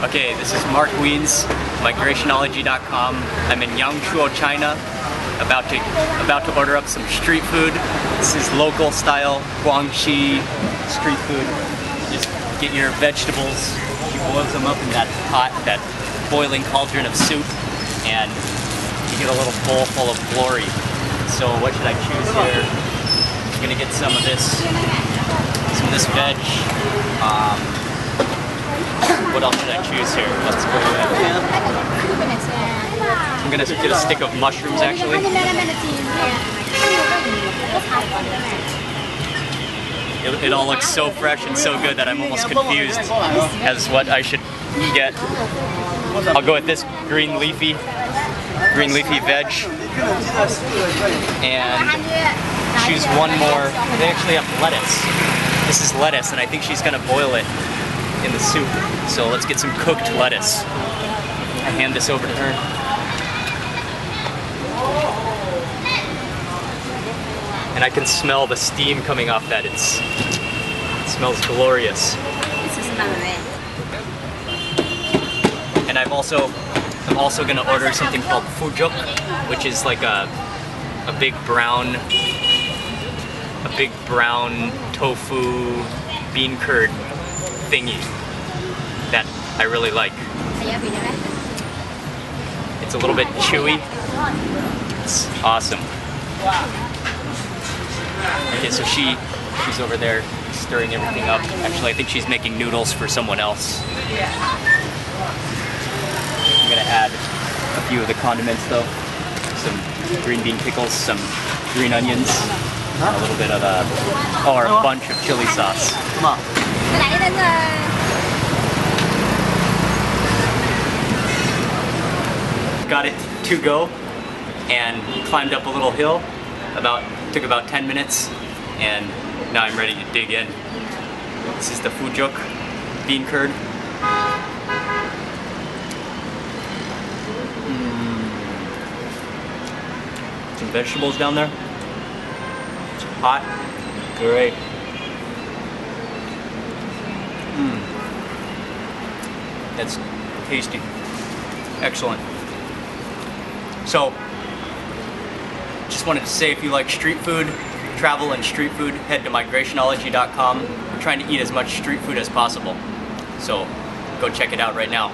Okay, this is Mark Wiens, migrationology.com. I'm in Yangshuo, China, about to order up some street food. This is local style Guangxi street food. Just get your vegetables. She boils them up in that pot, that boiling cauldron of soup, and you get a little bowl full of glory. So what should I choose here? I'm gonna get some of this veg. What else should I choose here? Let's go with. I'm gonna get a stick of mushrooms actually. It all looks so fresh and so good that I'm almost confused as what I should get. I'll go with this green leafy veg and choose one more. They actually have lettuce. This is lettuce, and I think she's gonna boil it in the soup. So let's get some cooked lettuce. I hand this over to her. And I can smell the steam coming off that. It smells glorious. And I'm also gonna order something called fujuk, which is like a big brown tofu bean curd thingy that I really like. It's a little bit chewy. It's awesome. Okay, so she's over there stirring everything up. Actually, I think she's making noodles for someone else. I'm gonna add a few of the condiments though. Some green bean pickles, some green onions, a little bit of a bunch of chili sauce. Come on. Got it to go and climbed up a little hill. Took about 10 minutes, and now I'm ready to dig in. This is the fujuk bean curd. Some vegetables down there. It's hot. Great. That's tasty. Excellent. So, just wanted to say, if you like street food, travel and street food, head to migrationology.com. We're trying to eat as much street food as possible. So, go check it out right now.